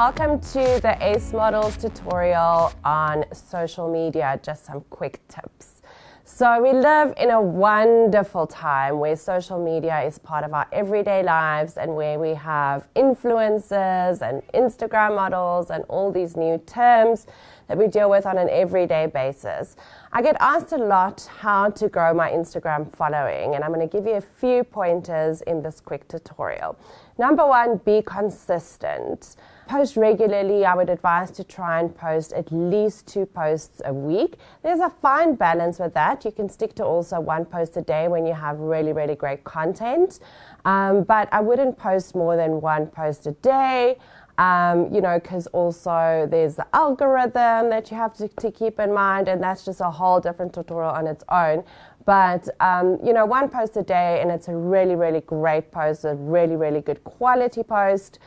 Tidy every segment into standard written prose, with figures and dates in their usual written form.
welcome to the Ace Models tutorial on social media. Just some quick tips. So we live in a wonderful time where social media is part of our everyday lives and where we have influencers and Instagram models and all these new terms that we deal with on an everyday basis. I get asked a lot how to grow my Instagram following, and I'm going to give you a few pointers in this quick tutorial. Number one, be consistent. Post regularly. I would advise to try and post at least 2 posts a week. There's a fine balance with that. You can stick to also 1 post a day when you have really, really great content. But I wouldn't post more than 1 post a day. Because also there's the algorithm that you have to keep in mind, and that's just a whole different tutorial on its own. But, 1 post a day, and it's a really, really great post, a really, really good quality post,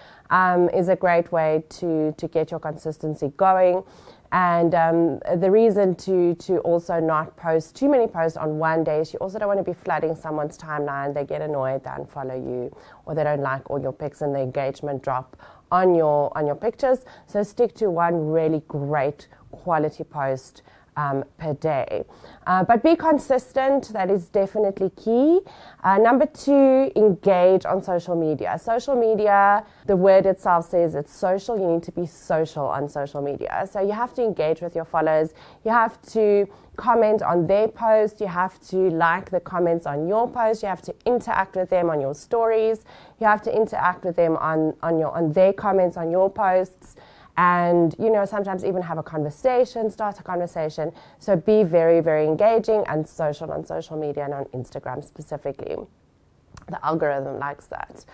is a great way to get your consistency going. And the reason to also not post too many posts on one day is you also don't want to be flooding someone's timeline. They get annoyed, they unfollow you, or they don't like all your pics and the engagement drop on your pictures. So stick to 1 really great quality post per day. But be consistent. That is definitely key. Number 2, engage on social media. Social media, the word itself says it's social. You need to be social on social media. So you have to engage with your followers. You have to comment on their post. You have to like the comments on your post. You have to interact with them on your stories. You have to interact with them on their comments on your posts. And, sometimes even have a conversation, start a conversation. So be very, very engaging and social on social media and on Instagram specifically. The algorithm likes that.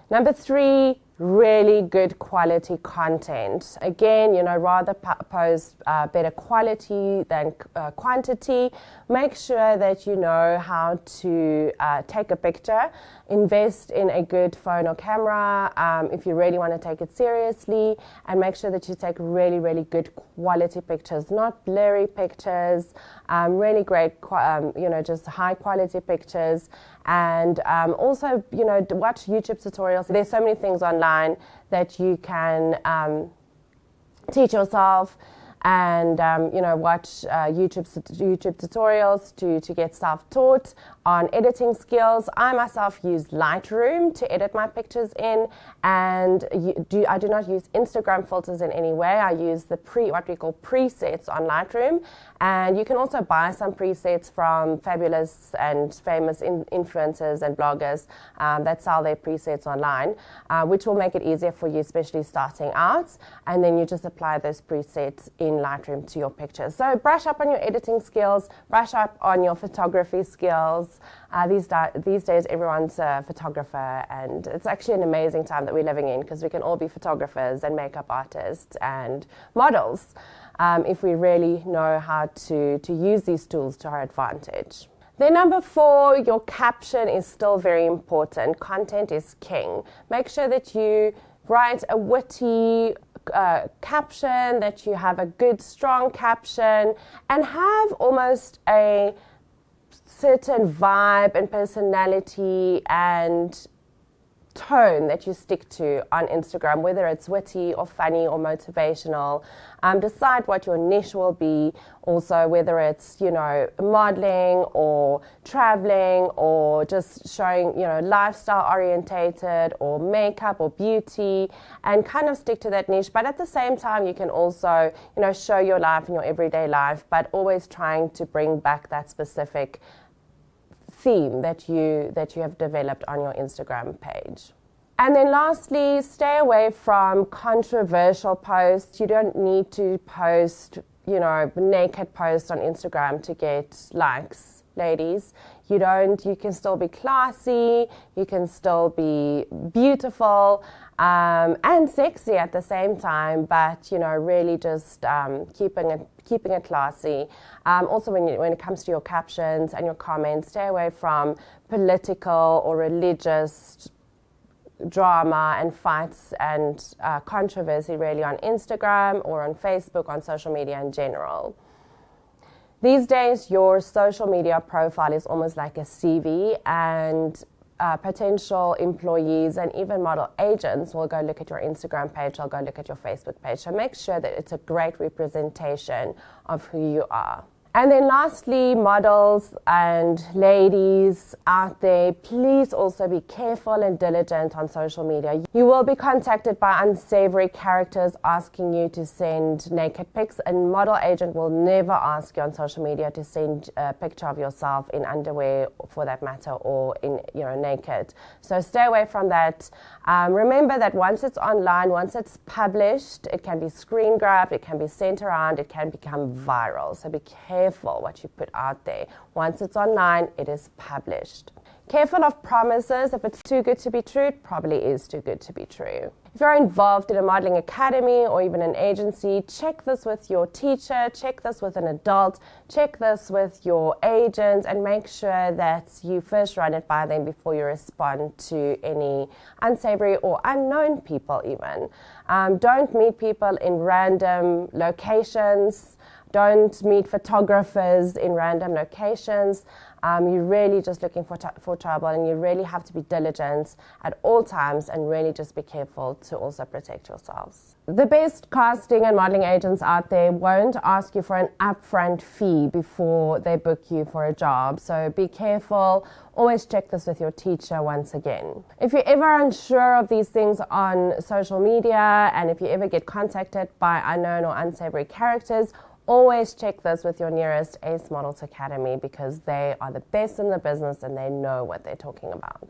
Number 3, really good quality content. Again, rather post better quality than quantity. Make sure that you know how to take a picture. Invest in a good phone or camera if you really want to take it seriously, and make sure that you take really, really good quality pictures, not blurry pictures, really great, just high quality pictures. And also, watch YouTube tutorials. There's so many things online that you can teach yourself, and watch YouTube tutorials to get self-taught on editing skills. I myself use Lightroom to edit my pictures in, and I do not use Instagram filters in any way. I use what we call presets on Lightroom, and you can also buy some presets from fabulous and famous influencers and bloggers that sell their presets online, which will make it easier for you, especially starting out. And then you just apply those presets in Lightroom to your pictures. So brush up on your editing skills, brush up on your photography skills. These days everyone's a photographer, and it's actually an amazing time that we're living in, because we can all be photographers and makeup artists and models if we really know how to use these tools to our advantage. Then number 4, your caption is still very important. Content is king. Make sure that you write a witty caption, that you have a good, strong caption, and have almost a certain vibe and personality and tone that you stick to on Instagram, whether it's witty or funny or motivational. Decide what your niche will be. Also, whether it's, modeling or traveling or just showing, lifestyle orientated or makeup or beauty, and kind of stick to that niche. But at the same time, you can also, show your life in your everyday life, but always trying to bring back that specific theme that you have developed on your Instagram page. And then lastly, stay away from controversial posts. You don't need to post, naked posts on Instagram to get likes, ladies. You can still be classy, you can still be beautiful and sexy at the same time, but really just keeping it classy. Also, when it comes to your captions and your comments, stay away from political or religious drama and fights and controversy really on Instagram or on Facebook, on social media in general. These days, your social media profile is almost like a CV, and potential employees and even model agents will go look at your Instagram page, they'll go look at your Facebook page. So make sure that it's a great representation of who you are. And then lastly, models and ladies out there, please also be careful and diligent on social media. You will be contacted by unsavory characters asking you to send naked pics. A model agent will never ask you on social media to send a picture of yourself in underwear, for that matter, or in naked. So stay away from that. Remember that once it's online, once it's published, it can be screen grabbed, it can be sent around, it can become viral. So be careful what you put out there. Once it's online, it is published. Careful of promises. If it's too good to be true, it probably is too good to be true. If you're involved in a modeling academy or even an agency, check this with your teacher, check this with an adult, check this with your agent, and make sure that you first run it by them before you respond to any unsavory or unknown people even. Don't meet people in random locations. Don't meet photographers in random locations. You're really just looking for trouble, and you really have to be diligent at all times and really just be careful to also protect yourselves. The best casting and modeling agents out there won't ask you for an upfront fee before they book you for a job, so be careful. Always check this with your teacher once again. If you're ever unsure of these things on social media, and if you ever get contacted by unknown or unsavory characters, always check this with your nearest Ace Models Academy, because they are the best in the business and they know what they're talking about.